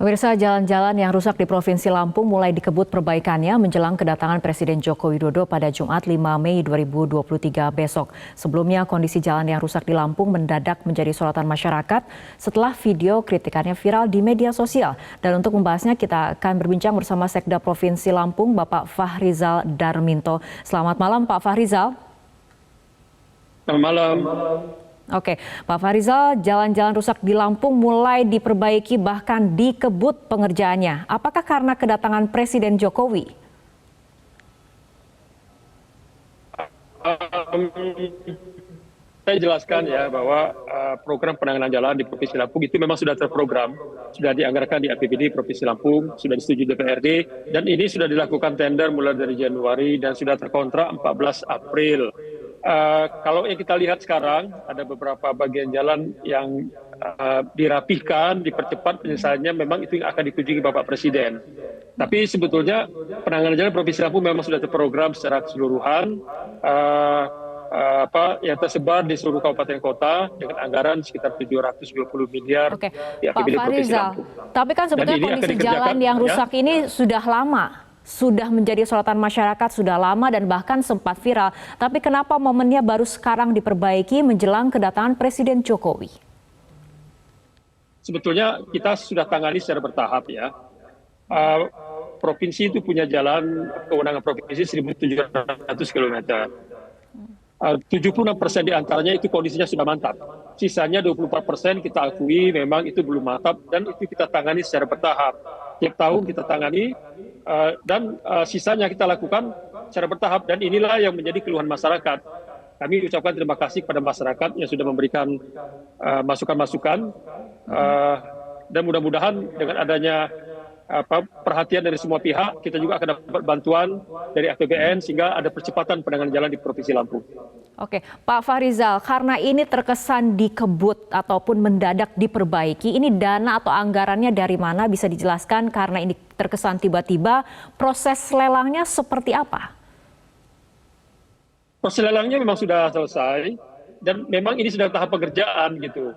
Pemirsa, jalan-jalan yang rusak di Provinsi Lampung mulai dikebut perbaikannya menjelang kedatangan Presiden Joko Widodo pada Jumat 5 Mei 2023 besok. Sebelumnya, kondisi jalan yang rusak di Lampung mendadak menjadi sorotan masyarakat setelah video kritikannya viral di media sosial. Dan untuk membahasnya, kita akan berbincang bersama Sekda Provinsi Lampung, Bapak Fahrizal Darminto. Selamat malam, Pak Fahrizal. Selamat malam. Oke, Pak Fahrizal, jalan-jalan rusak di Lampung mulai diperbaiki bahkan dikebut pengerjaannya. Apakah karena kedatangan Presiden Jokowi? Saya jelaskan ya bahwa program penanganan jalan di Provinsi Lampung itu memang sudah terprogram, sudah dianggarkan di APBD Provinsi Lampung, sudah disetujui DPRD, dan ini sudah dilakukan tender mulai dari Januari dan sudah terkontrak 14 April. Kalau yang kita lihat sekarang, ada beberapa bagian jalan yang dirapihkan, dipercepat penyelesaiannya, memang itu yang akan dikunjungi Bapak Presiden. Tapi sebetulnya penanganan jalan Provinsi Lampung memang sudah terprogram secara keseluruhan, yang tersebar di seluruh kabupaten kota dengan anggaran sekitar 720 miliar. Oke, di APBD Pak Provinsi Fahrizal, Lampung. tapi kan sebetulnya kondisi jalan yang rusak ini sudah lama. Sudah menjadi sorotan masyarakat, sudah lama dan bahkan sempat viral. Tapi kenapa momennya baru sekarang diperbaiki menjelang kedatangan Presiden Jokowi? Sebetulnya kita sudah tangani secara bertahap ya. Provinsi itu punya jalan, kewenangan provinsi 1.700 km. 76% diantaranya itu kondisinya sudah mantap. Sisanya 24% kita akui memang itu belum mantap dan itu kita tangani secara bertahap. Tiap tahun kita tangani dan sisanya kita lakukan secara bertahap, dan inilah yang menjadi keluhan masyarakat. Kami ucapkan terima kasih kepada masyarakat yang sudah memberikan masukan-masukan, dan mudah-mudahan dengan adanya perhatian dari semua pihak, kita juga akan dapat bantuan dari APBN sehingga ada percepatan penanganan jalan di Provinsi Lampung. Oke, Pak Fahrizal, karena ini terkesan dikebut ataupun mendadak diperbaiki, ini dana atau anggarannya dari mana bisa dijelaskan? Karena ini terkesan tiba-tiba, proses lelangnya seperti apa? Proses lelangnya memang sudah selesai dan memang ini sudah tahap pekerjaan gitu.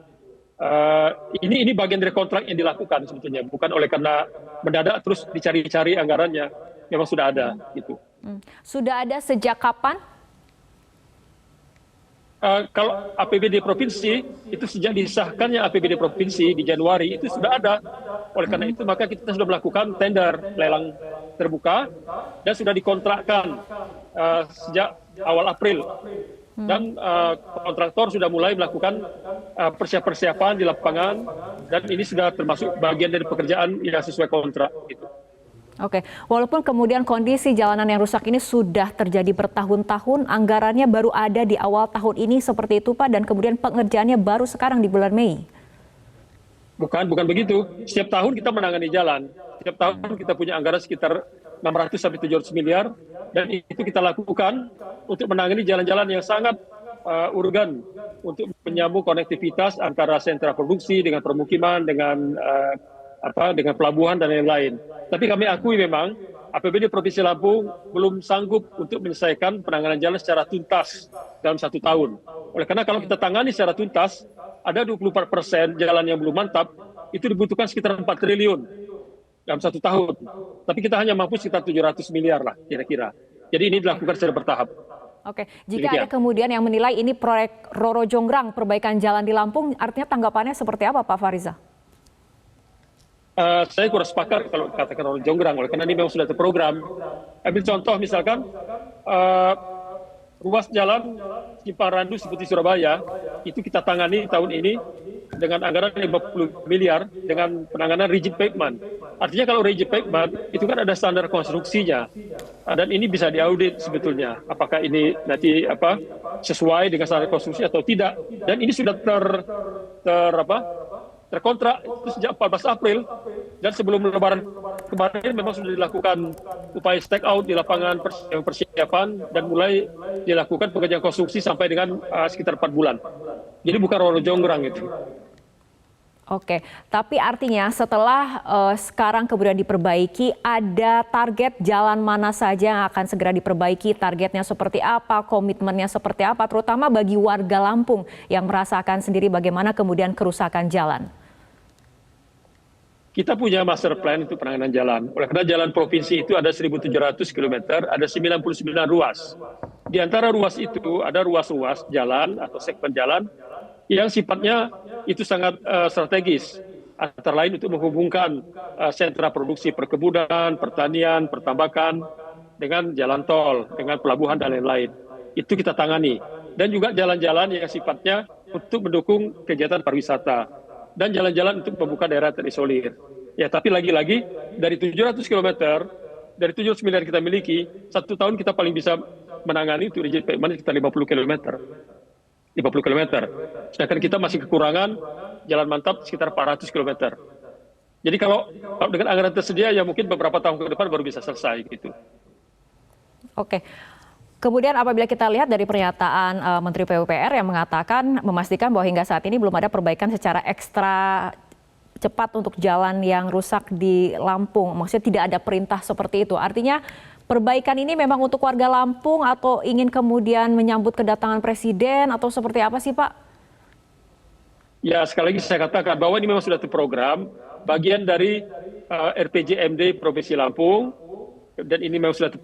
Ini bagian dari kontrak yang dilakukan sebetulnya, bukan oleh karena mendadak terus dicari-cari anggarannya, memang sudah ada gitu. Sudah ada sejak kapan? Kalau APBD provinsi itu sejak disahkannya APBD provinsi di Januari itu sudah ada. Oleh karena itu maka kita sudah melakukan tender lelang terbuka dan sudah dikontrakkan sejak awal April. Dan kontraktor sudah mulai melakukan persiapan di lapangan dan ini sudah termasuk bagian dari pekerjaan yang sesuai kontrak gitu. Oke, walaupun kemudian kondisi jalanan yang rusak ini sudah terjadi bertahun-tahun, anggarannya baru ada di awal tahun ini seperti itu Pak, dan kemudian pengerjaannya baru sekarang di bulan Mei. Bukan begitu. Setiap tahun kita menangani jalan. Setiap tahun kita punya anggaran sekitar 600 sampai 700 miliar dan itu kita lakukan untuk menangani jalan-jalan yang sangat urgen untuk menyambung konektivitas antara sentra produksi dengan permukiman, dengan pelabuhan dan lain-lain. Tapi kami akui memang APBD Provinsi Lampung belum sanggup untuk menyelesaikan penanganan jalan secara tuntas dalam 1 tahun. Oleh karena kalau kita tangani secara tuntas, ada 24% jalan yang belum mantap, itu dibutuhkan sekitar 4 triliun dalam 1 tahun. Tapi kita hanya mampu sekitar 700 miliar lah kira-kira. Jadi ini dilakukan secara bertahap. Oke, jika ada kemudian yang menilai ini proyek Roro Jonggrang, perbaikan jalan di Lampung, artinya tanggapannya seperti apa Pak Fahrizal? Saya kurang sepakat kalau katakan Roro Jonggrang, karena ini memang sudah terprogram. Ambil contoh misalkan ruas jalan Simpang Randu seperti Surabaya, itu kita tangani tahun ini dengan anggaran 50 miliar dengan penanganan rigid pavement. Artinya kalau rigid pavement itu kan ada standar konstruksinya dan ini bisa diaudit sebetulnya apakah ini nanti sesuai dengan standar konstruksi atau tidak, dan ini sudah terkontrak itu sejak 14 April dan sebelum Lebaran kemarin memang sudah dilakukan upaya stake out di lapangan persiapan dan mulai dilakukan pengerjaan konstruksi sampai dengan sekitar 4 bulan. Jadi bukan Roro Jonggrang itu. Oke, tapi artinya setelah sekarang kemudian diperbaiki, ada target jalan mana saja yang akan segera diperbaiki, targetnya seperti apa, komitmennya seperti apa, terutama bagi warga Lampung yang merasakan sendiri bagaimana kemudian kerusakan jalan. kita punya master plan untuk penanganan jalan. Oleh karena jalan provinsi itu ada 1.700 km, ada 99 ruas. Di antara ruas itu ada ruas-ruas jalan atau segmen jalan yang sifatnya itu sangat strategis. Antara lain untuk menghubungkan sentra produksi perkebunan, pertanian, pertambakan dengan jalan tol, dengan pelabuhan dan lain-lain. Itu kita tangani. Dan juga jalan-jalan yang sifatnya untuk mendukung kegiatan pariwisata. Dan jalan-jalan untuk membuka daerah terisolir. Ya, tapi lagi-lagi dari 700 km, dari 700 miliar kita miliki, 1 tahun kita paling bisa menangani itu rigid pavement sekitar 50 km. 50 km. Sedangkan kita masih kekurangan jalan mantap sekitar 400 km. Jadi kalau dengan anggaran tersedia ya mungkin beberapa tahun ke depan baru bisa selesai gitu. Oke. Kemudian apabila kita lihat dari pernyataan Menteri PUPR yang mengatakan memastikan bahwa hingga saat ini belum ada perbaikan secara ekstra cepat untuk jalan yang rusak di Lampung. Maksudnya tidak ada perintah seperti itu. Artinya perbaikan ini memang untuk warga Lampung atau ingin kemudian menyambut kedatangan Presiden atau seperti apa sih Pak? Ya sekali lagi saya katakan bahwa ini memang sudah terprogram bagian dari RPJMD Provinsi Lampung dan ini memang sudah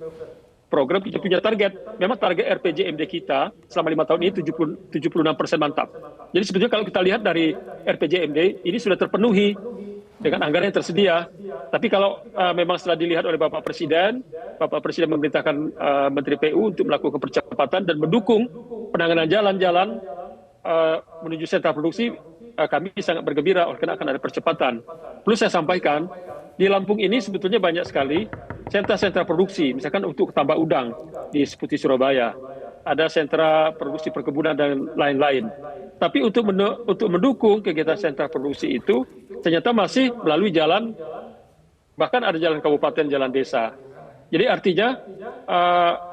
program kita punya target. Memang target RPJMD kita selama 5 tahun ini 76% mantap. Jadi sebetulnya kalau kita lihat dari RPJMD ini sudah terpenuhi dengan anggaran yang tersedia. Tapi kalau memang setelah dilihat oleh Bapak Presiden memerintahkan Menteri PU untuk melakukan percepatan dan mendukung penanganan jalan-jalan menuju sentra produksi, kami sangat bergembira karena akan ada percepatan. Plus saya sampaikan, di Lampung ini sebetulnya banyak sekali sentra-sentra produksi, misalkan untuk tambak udang di seperti Surabaya, ada sentra produksi perkebunan dan lain-lain. Tapi untuk mendukung kegiatan sentra produksi itu, ternyata masih melalui jalan, bahkan ada jalan kabupaten, jalan desa. Jadi artinya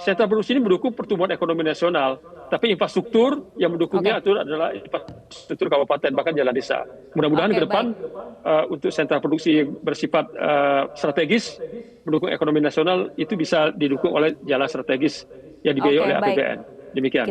sentra produksi ini mendukung pertumbuhan ekonomi nasional, tapi infrastruktur yang mendukungnya itu adalah infrastruktur kabupaten, bahkan jalan desa. Mudah-mudahan ke depan untuk sentra produksi yang bersifat strategis, mendukung ekonomi nasional, itu bisa didukung oleh jalan strategis yang dibiayai oleh APBN. Demikian.